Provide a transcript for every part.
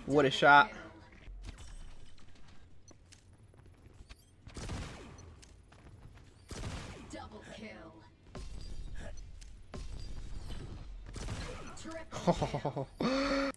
What a shot. Double kill.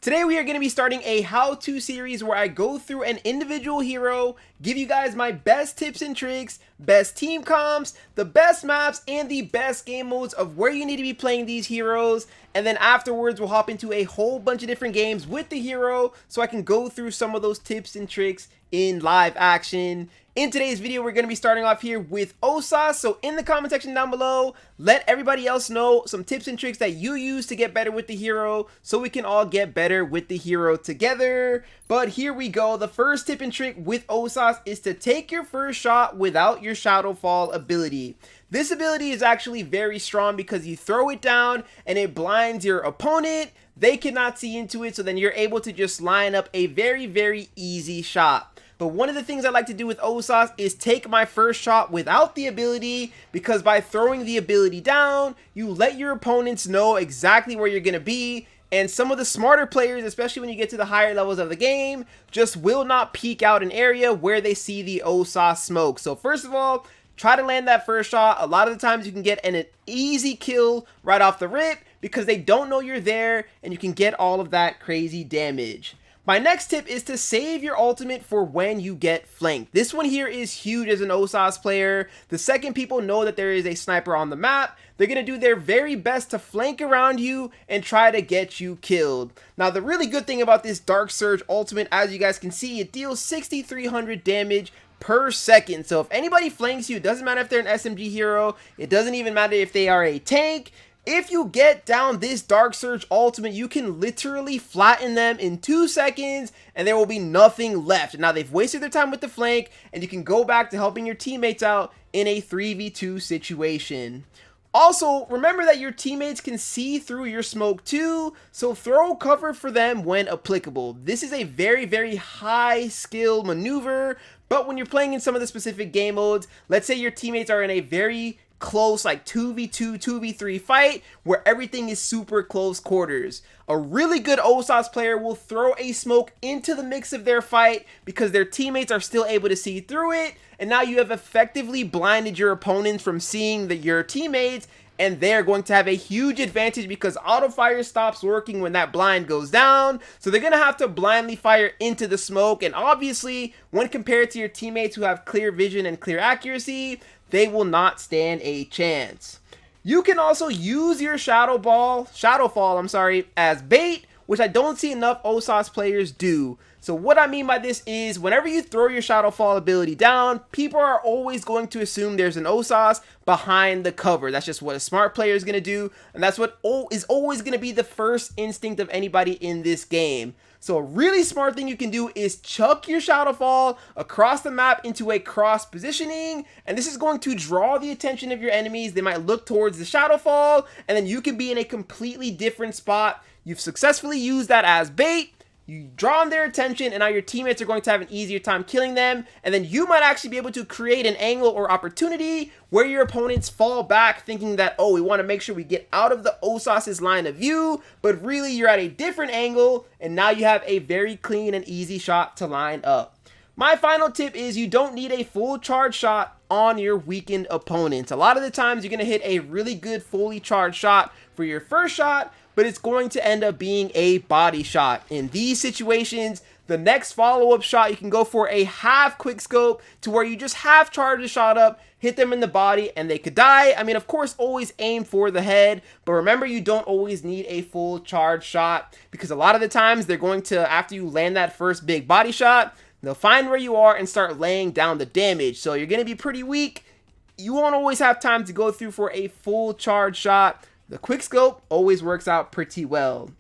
Today we are going to be starting a how-to series where I go through an individual hero, give you guys my best tips and tricks, best team comps, the best maps, and the best game modes of where you need to be playing these heroes. And then afterwards we'll hop into a whole bunch of different games with the hero so I can go through some of those tips and tricks in live action. In today's video, we're going to be starting off here with Ossas. So in the comment section down below, let everybody else know some tips and tricks that you use to get better with the hero so we can all get better with the hero together. But here we go. The first tip and trick with Ossas is to take your first shot without your Shadow Fall ability. This ability is actually very strong because you throw it down and it blinds your opponent. They cannot see into it, so then you're able to just line up a very, very easy shot. But one of the things I like to do with Ossas is take my first shot without the ability, because by throwing the ability down, you let your opponents know exactly where you're going to be. And some of the smarter players, especially when you get to the higher levels of the game, just will not peek out an area where they see the Ossas smoke. So first of all, try to land that first shot. A lot of the times you can get an easy kill right off the rip because they don't know you're there and you can get all of that crazy damage. My next tip is to save your ultimate for when you get flanked. This one here is huge as an Ossas player. The second people know that there is a sniper on the map, they're going to do their very best to flank around you and try to get you killed. Now, the really good thing about this Dark Surge ultimate, as you guys can see, it deals 6,300 damage per second. So if anybody flanks you, it doesn't matter if they're an SMG hero, it doesn't even matter if they are a tank. If you get down this Dark Surge ultimate, you can literally flatten them in 2 seconds and there will be nothing left. Now they've wasted their time with the flank and you can go back to helping your teammates out in a 3v2 situation. Also, remember that your teammates can see through your smoke too, so throw cover for them when applicable. This is a very, very high skill maneuver, but when you're playing in some of the specific game modes, let's say your teammates are in a very close like 2v2, 2v3 fight where everything is super close quarters. A really good Ossas player will throw a smoke into the mix of their fight because their teammates are still able to see through it, and now you have effectively blinded your opponents from seeing your teammates, and they're going to have a huge advantage because auto fire stops working when that blind goes down. So they're going to have to blindly fire into the smoke, and obviously when compared to your teammates who have clear vision and clear accuracy, they will not stand a chance. You can also use your Shadow Fall, as bait, which I don't see enough Ossas players do. So what I mean by this is whenever you throw your Shadow Fall ability down, people are always going to assume there's an Ossas behind the cover. That's just what a smart player is going to do, and that's what is always going to be the first instinct of anybody in this game. So a really smart thing you can do is chuck your Shadow Fall across the map into a cross positioning, and this is going to draw the attention of your enemies. They might look towards the Shadow Fall, and then you can be in a completely different spot. You've successfully used that as bait. You draw on their attention, and now your teammates are going to have an easier time killing them, and then you might actually be able to create an angle or opportunity where your opponents fall back thinking that, oh, we want to make sure we get out of the Ossas' line of view, but really you're at a different angle, and now you have a very clean and easy shot to line up. My final tip is you don't need a full charge shot on your weakened opponents. A lot of the times you're going to hit a really good fully charged shot for your first shot, but it's going to end up being a body shot. In these situations, the next follow-up shot, you can go for a half quick scope to where you just half charge the shot up, hit them in the body, and they could die. I mean, of course, always aim for the head, but remember, you don't always need a full charge shot because a lot of the times they're going to, after you land that first big body shot, they'll find where you are and start laying down the damage. So you're going to be pretty weak. You won't always have time to go through for a full charge shot. The quick scope always works out pretty well.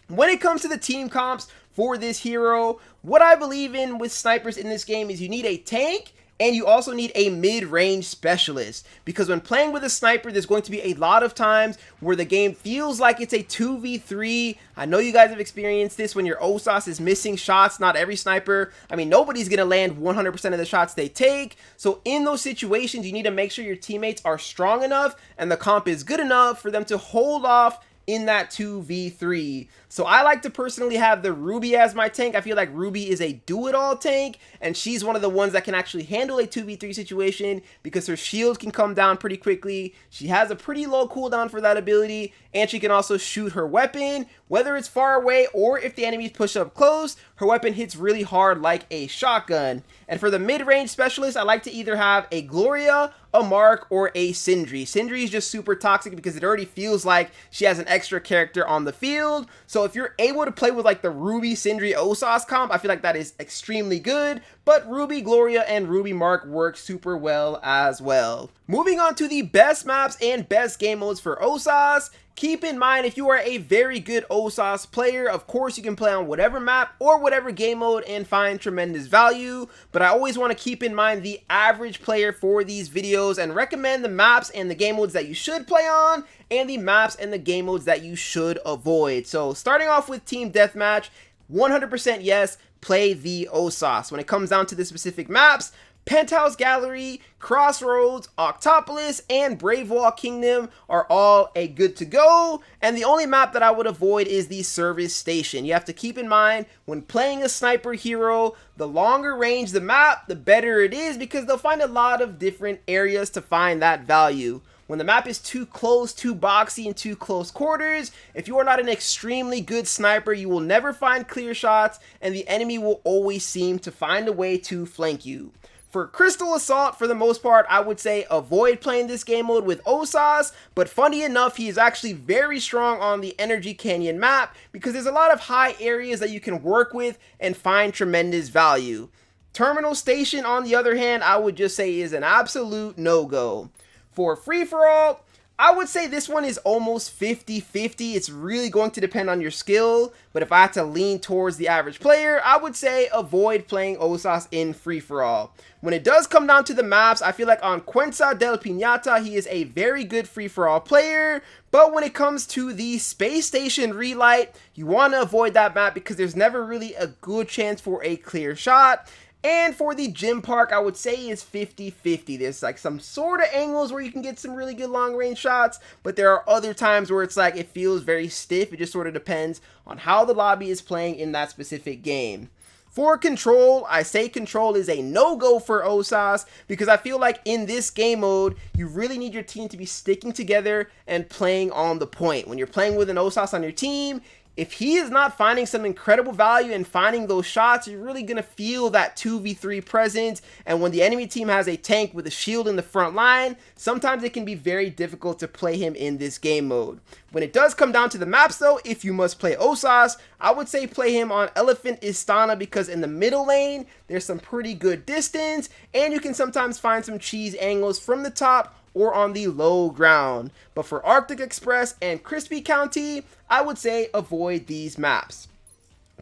When it comes to the team comps for this hero, what I believe in with snipers in this game is you need a tank and you also need a mid-range specialist, because when playing with a sniper, there's going to be a lot of times where the game feels like it's a 2v3. I know you guys have experienced this when your Ossas is missing shots. Not every sniper, I mean, nobody's going to land 100% of the shots they take. So in those situations, you need to make sure your teammates are strong enough and the comp is good enough for them to hold off in that 2v3. So I like to personally have the Ruby as my tank. I feel like Ruby is a do-it-all tank, and she's one of the ones that can actually handle a 2v3 situation because her shield can come down pretty quickly. She has a pretty low cooldown for that ability, and she can also shoot her weapon, whether it's far away or if the enemies push up close. Her weapon hits really hard like a shotgun. And for the mid-range specialist, I like to either have a Gloria, a Mark, or a Sindri. Sindri is just super toxic because it already feels like she has an extra character on the field. So if you're able to play with like the Ruby, Sindri, Ossas comp, I feel like that is extremely good. But Ruby, Gloria, and Ruby Mark work super well as well. Moving on to the best maps and best game modes for Ossas. Keep in mind, if you are a very good Ossas player, of course you can play on whatever map or whatever game mode and find tremendous value, but I always want to keep in mind the average player for these videos and recommend the maps and the game modes that you should play on and the maps and the game modes that you should avoid. So starting off with Team Deathmatch, 100% yes, play the Ossas. When it comes down to the specific maps, Penthouse Gallery, Crossroads, Octopolis, and Brave Wall Kingdom are all a good to go, and the only map that I would avoid is the Service Station. You have to keep in mind, when playing a sniper hero, the longer range the map, the better it is because they'll find a lot of different areas to find that value. When the map is too close, too boxy, and too close quarters, if you are not an extremely good sniper, you will never find clear shots, and the enemy will always seem to find a way to flank you. For Crystal Assault, for the most part, I would say avoid playing this game mode with Ossas, but funny enough, he is actually very strong on the Energy Canyon map because there's a lot of high areas that you can work with and find tremendous value. Terminal Station, on the other hand, I would just say is an absolute no-go. For Free-For-All, I would say this one is almost 50-50. It's really going to depend on your skill, but if I had to lean towards the average player, I would say avoid playing Ossas in free-for-all. When it does come down to the maps, I feel like on Cuenca del Piñata, he is a very good free-for-all player, but when it comes to the Space Station Relight, you want to avoid that map because there's never really a good chance for a clear shot. And for the Gym Park, I would say is 50-50. There's like some sort of angles where you can get some really good long range shots, but there are other times where it's like it feels very stiff. It just sort of depends on how the lobby is playing in that specific game. For Control, I say Control is a no-go for Ossas because I feel like in this game mode, you really need your team to be sticking together and playing on the point. When you're playing with an Ossas on your team, if he is not finding some incredible value and finding those shots, you're really going to feel that 2v3 presence. And when the enemy team has a tank with a shield in the front line, sometimes it can be very difficult to play him in this game mode. When it does come down to the maps though, if you must play Ossas, I would say play him on Elephant Istana because in the middle lane, there's some pretty good distance and you can sometimes find some cheese angles from the top or on the low ground. But for Arctic Express and Crispy County, I would say avoid these maps.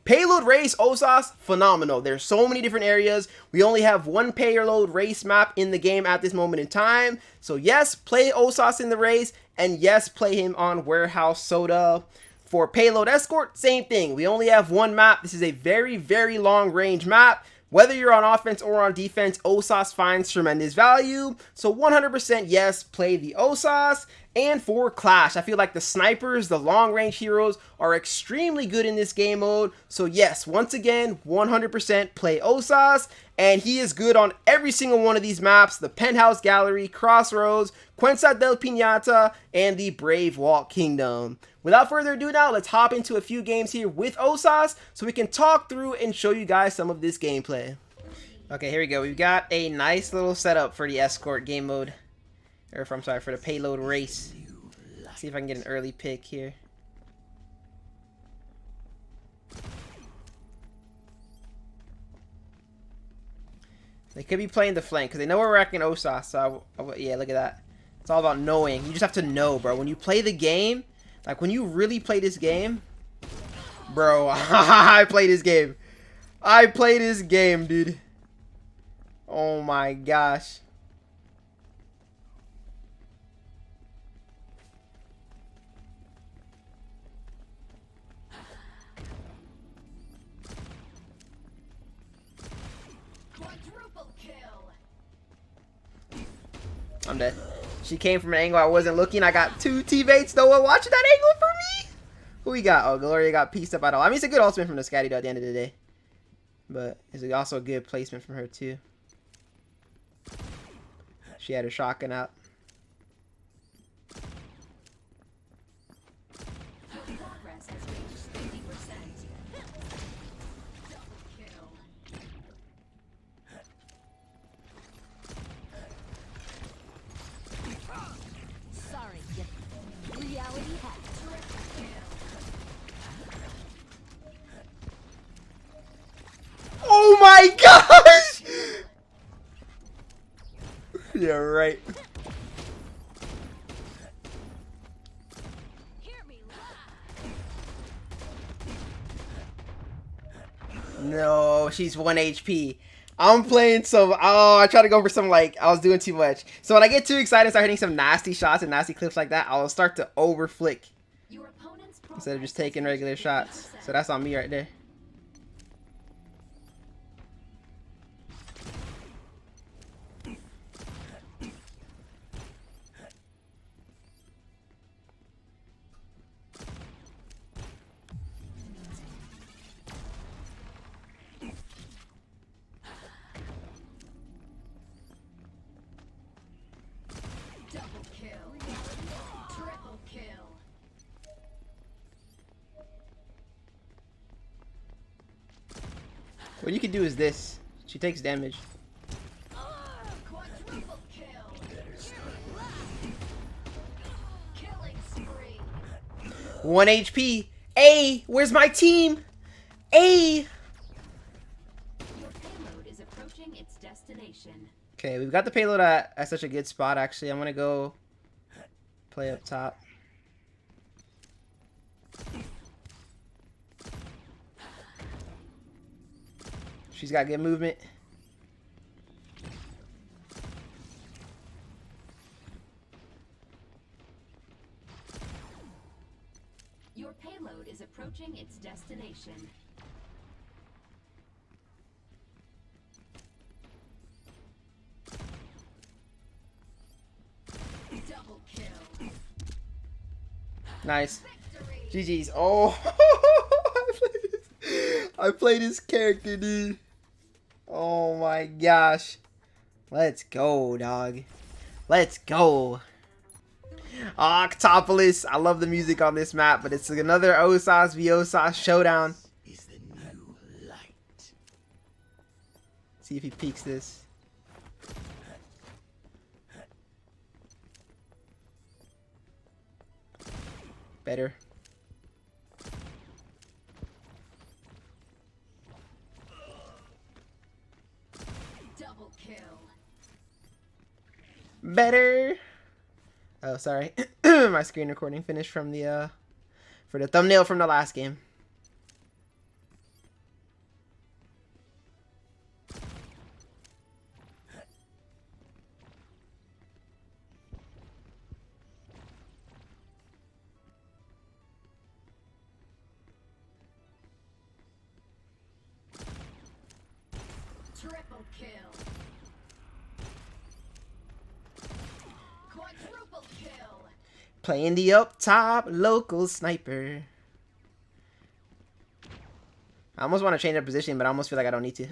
Payload Race Ossas, phenomenal. There's so many different areas. We only have one payload race map in the game at this moment in time. So yes, play Ossas in the race, and yes, play him on Warehouse Soda. For Payload Escort, same thing. We only have one map. This is a very, very long range map. Whether you're on offense or on defense, Ossas finds tremendous value. So 100% yes, play the Ossas. And for Clash, I feel like the snipers, the long range heroes are extremely good in this game mode. So yes, once again, 100% play Ossas. And he is good on every single one of these maps: the Penthouse Gallery, Crossroads, Cuenca del Piñata, and the Brave Wall Kingdom. Without further ado now, let's hop into a few games here with Ossas so we can talk through and show you guys some of this gameplay. Okay, here we go. We've got a nice little setup for the Escort game mode. Or, I'm sorry, for the Payload Race. Let's see if I can get an early pick here. They could be playing the flank because they know we're racking Ossas. So, yeah, look at that. It's all about knowing. You just have to know, bro. When you play the game, like when you really play this game, bro, I play this game. I play this game, dude. Oh my gosh. I'm dead. She came from an angle I wasn't looking. I got 2 teammates. No one watching that angle for me. Who we got? Oh, Gloria got pieced up at all. I mean, it's a good ultimate from the Scatty though at the end of the day. But it's also a good placement from her too. She had her shotgun out. Oh my gosh! Yeah, right. No, she's 1 HP. I'm playing some. Oh, I tried to go for some, like, I was doing too much. So when I get too excited, start hitting some nasty shots and nasty clips like that, I'll start to over flick instead of just taking regular shots. So that's on me right there. What you can do is this. She takes damage. 1 HP. A, where's my team? A. Okay, we've got the payload at such a good spot. Actually, I'm gonna go play up top. She's got good movement. Your payload is approaching its destination. Double kill. Nice. GG's. Oh, I played this character, dude. Oh my gosh. Let's go, dog. Let's go. Octopolis. I love the music on this map, but it's another Ossas v Ossas showdown. Is the new light. See if he peeks this. Better. Double kill. Better. Oh, sorry. My screen recording finished from the for the thumbnail from the last game. Triple kill. Quadruple kill. Playing the up top local sniper. I almost want to change their position, but I almost feel like I don't need to.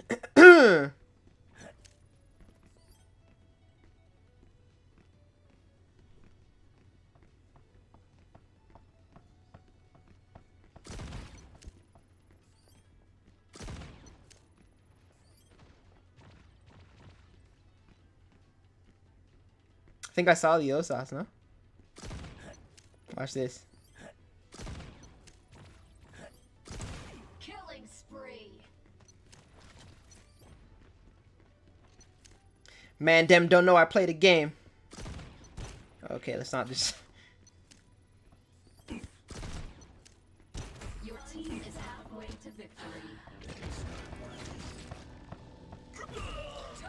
I think I saw the Ossas, no? Watch this. Killing spree. Man, them don't know I played a game. Okay, let's not just... Your team is halfway to victory.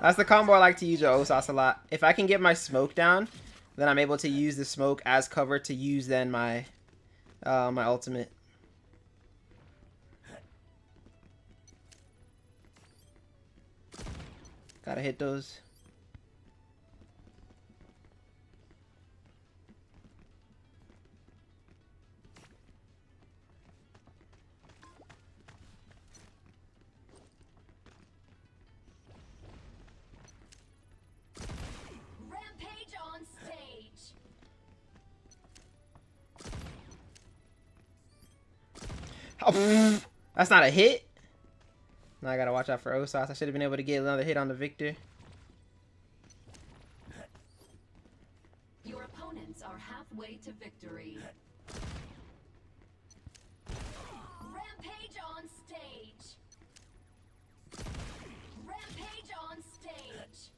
That's the combo I like to use with Ossas a lot. If I can get my smoke down, then I'm able to use the smoke as cover to use then my my ultimate. Gotta hit those. Oh, that's not a hit. Now I gotta watch out for Ossas. I should have been able to get another hit on the Victor. Your opponents are halfway to victory. Rampage on stage. Rampage on stage.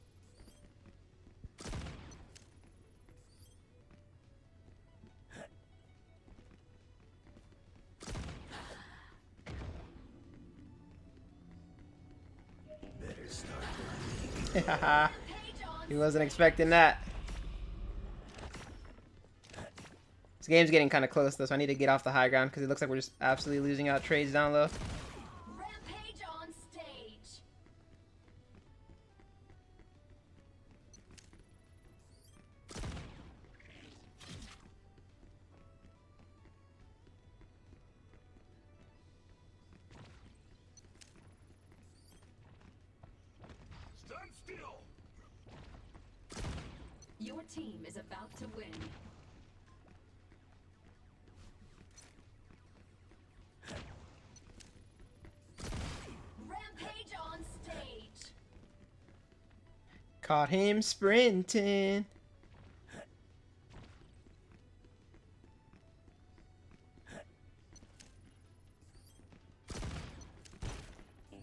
Better start He wasn't expecting that. This game's getting kind of close though, so I need to get off the high ground because it looks like we're just absolutely losing out trades down low. Rampage on stage. stand still. Your team is about to win. Rampage on stage. Caught him sprinting.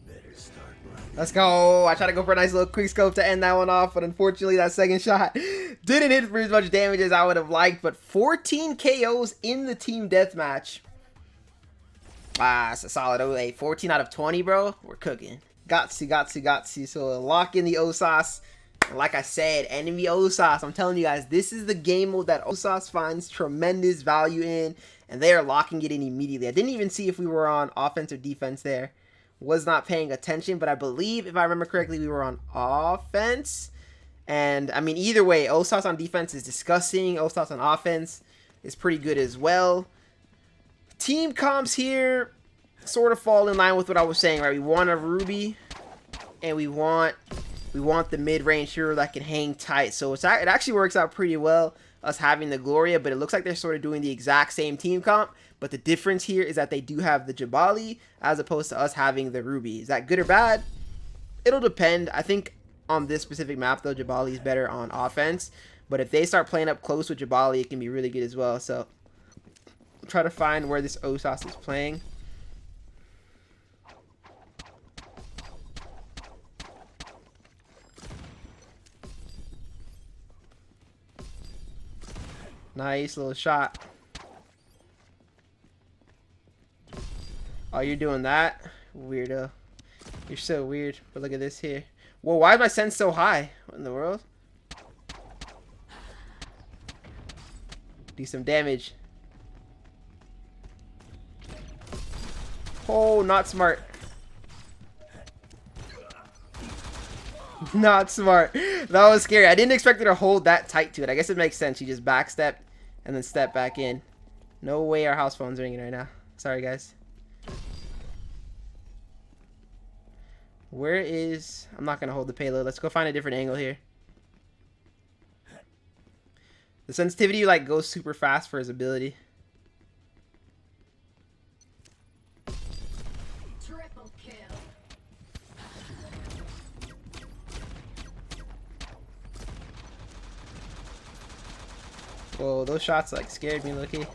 Better start running. Let's go. I tried to go for a nice little quick scope to end that one off, but unfortunately that second shot didn't hit for as much damage as I would have liked. But 14 KOs in the team deathmatch. Ah, it's a solid 08. 14 out of 20, bro. We're cooking. Gotsy. So lock in the Ossas. Like I said, enemy Ossas. I'm telling you guys, this is the game mode that Ossas finds tremendous value in, and they are locking it in immediately. I didn't even see if we were on offense or defense there. Was not paying attention, but I believe, if I remember correctly, we were on offense. And, I mean, either way, Ossas on defense is disgusting. Ossas on offense is pretty good as well. Team comps here sort of fall in line with what I was saying, right? We want a Ruby, and we want the mid-range hero that can hang tight. So it actually works out pretty well, us having the Gloria, but it looks like they're sort of doing the exact same team comp. But the difference here is that they do have the Jabali as opposed to us having the Ruby. Is that good or bad? It'll depend. I think on this specific map, though, Jabali is better on offense. But if they start playing up close with Jabali, it can be really good as well. So try to find where this Ossas is playing. Nice little shot. Oh, you're doing that? Weirdo. You're so weird. But look at this here. Whoa, why is my sense so high? What in the world? Do some damage. Oh, not smart. Not smart. That was scary. I didn't expect her to hold that tight to it. I guess it makes sense. She just backstepped and then stepped back in. No way our house phone's ringing right now. Sorry, guys. Where is... I'm not going to hold the payload. Let's go find a different angle here. The sensitivity, like, goes super fast for his ability. Triple kill. Whoa, those shots, like, scared me, Loki.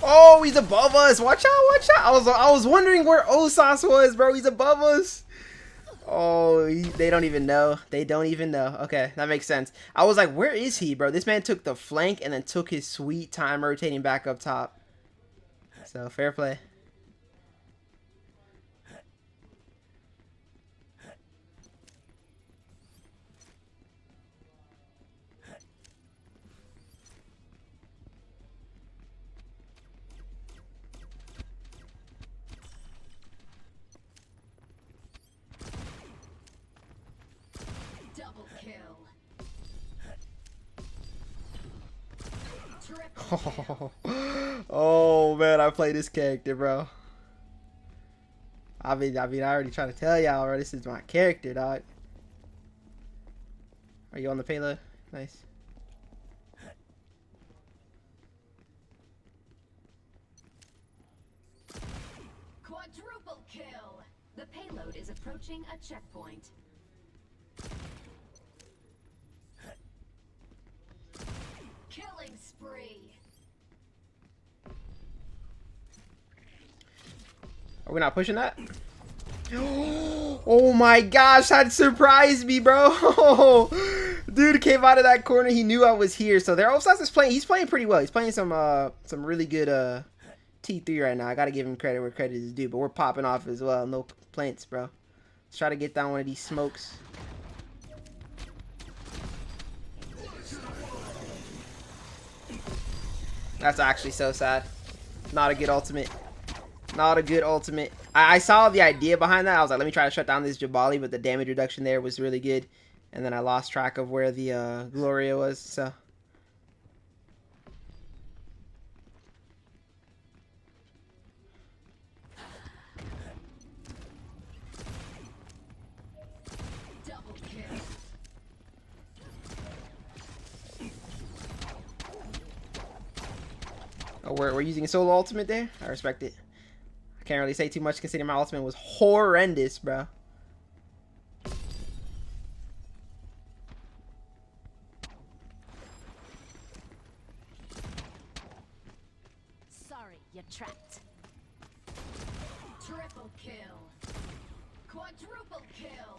Oh, he's above us. Watch out, watch out. I was wondering where Ossas was, bro. He's above us. Oh, they don't even know. They don't even know. Okay, that makes sense. I was like, where is he, bro? This man took the flank and then took his sweet time rotating back up top. So, fair play. Double kill. Triple kill. Oh man, I play this character, bro. I mean, I already trying to tell y'all, bro. This is my character, dog. Are you on the payload? Nice. approaching a checkpoint. Killing spree. Are we not pushing that? Oh my gosh, that surprised me, bro. Dude came out of that corner. He knew I was here. So their Ossas is playing. He's playing pretty well. He's playing some really good T3 right now. I gotta give him credit where credit is due. But we're popping off as well. No complaints, bro. Let's try to get down one of these smokes. That's actually so sad. Not a good ultimate. Not a good ultimate. I saw the idea behind that. I was like, let me try to shut down this Jabali, but the damage reduction there was really good. And then I lost track of where the Gloria was, so. Double kill. Oh, we're using a solo ultimate there? I respect it. I can't really say too much considering my ultimate was horrendous, bro. Sorry, you're trapped. Triple kill. Quadruple kill.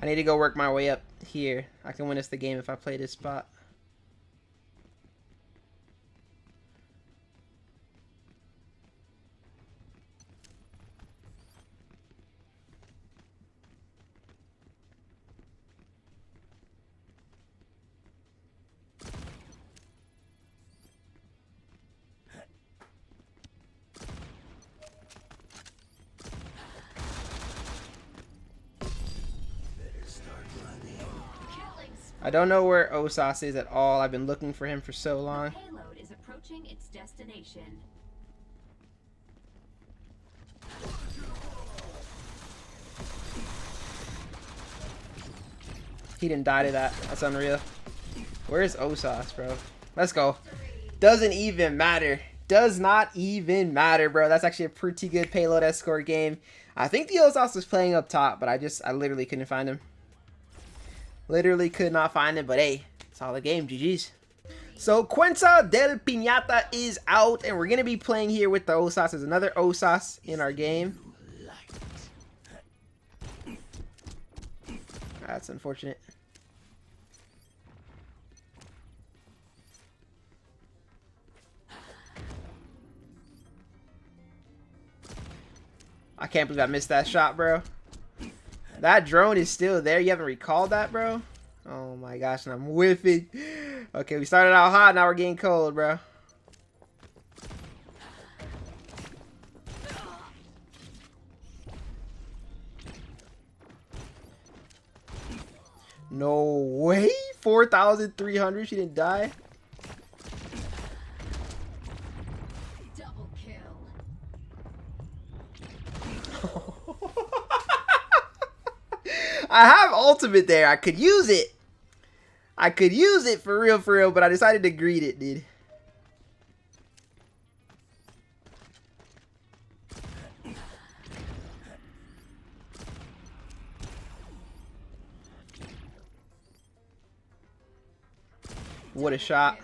I need to go work my way up here. I can win us the game if I play this spot. I don't know where Ossas is at all. I've been looking for him for so long. The payload is approaching its destination. He didn't die to that. That's unreal. Where's Ossas, bro? Let's go. Doesn't even matter. Does not even matter, bro. That's actually a pretty good payload escort game. I think the Ossas was playing up top, but I literally couldn't find him. Literally could not find him, but hey, solid game. GG's. So Cuenca del Piñata is out, and we're going to be playing here with the Ossas. There's another Ossas in our game. That's unfortunate. I can't believe I missed that shot, bro. That drone is still there. You haven't recalled that, bro? Oh my gosh, and I'm whiffing. Okay, we started out hot, now we're getting cold, bro. No way. 4,300. She didn't die. Double kill. I have ultimate there. I could use it. I could use it for real, but I decided to greed it, dude. What a shot.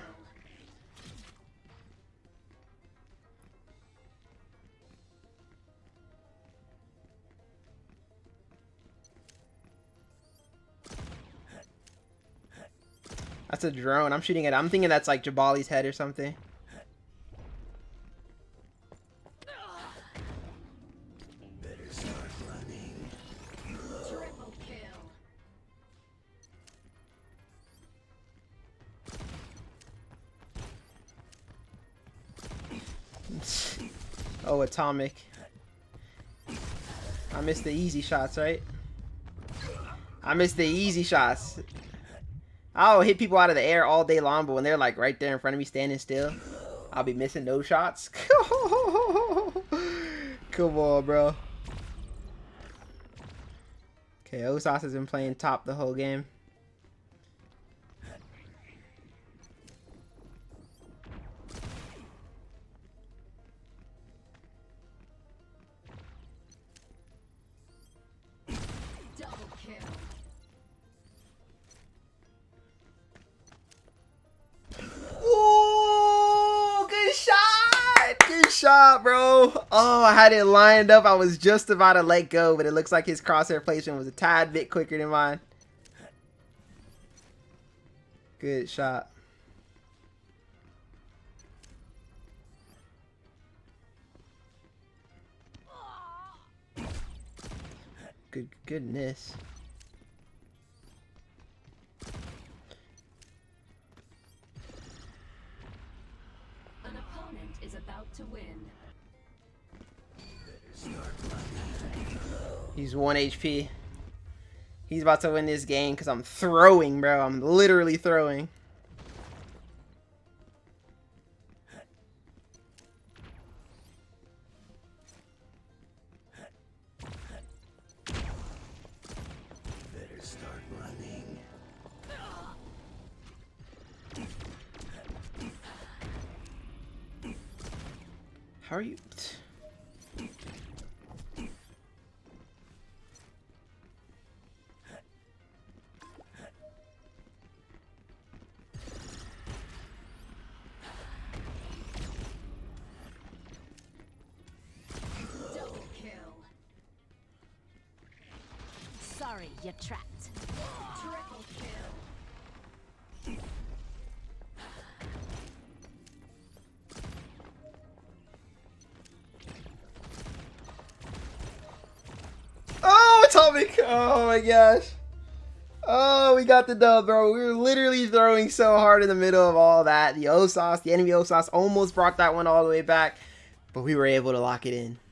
That's a drone. I'm shooting it. I'm thinking that's like Jabali's head or something. Better start running. Triple kill. Oh, atomic. I missed the easy shots, right? I missed the easy shots. I'll hit people out of the air all day long, but when they're like right there in front of me standing still, I'll be missing those shots. Come on, bro. Okay, Ossas has been playing top the whole game. shot, bro. Oh, I had it lined up. I was just about to let go, but it looks like his crosshair placement was a tad bit quicker than mine. Good shot. Goodness. An opponent is about to win. He's 1 HP. He's about to win this game because I'm throwing, bro. I'm literally throwing. Better start running. How are you? Double kill. Sorry, you're trapped. Triple kill. Oh, Atomic! Oh my gosh. Oh, we got the dub, bro. We were literally throwing so hard in the middle of all that. The Ossas, the enemy Ossas almost brought that one all the way back, but we were able to lock it in.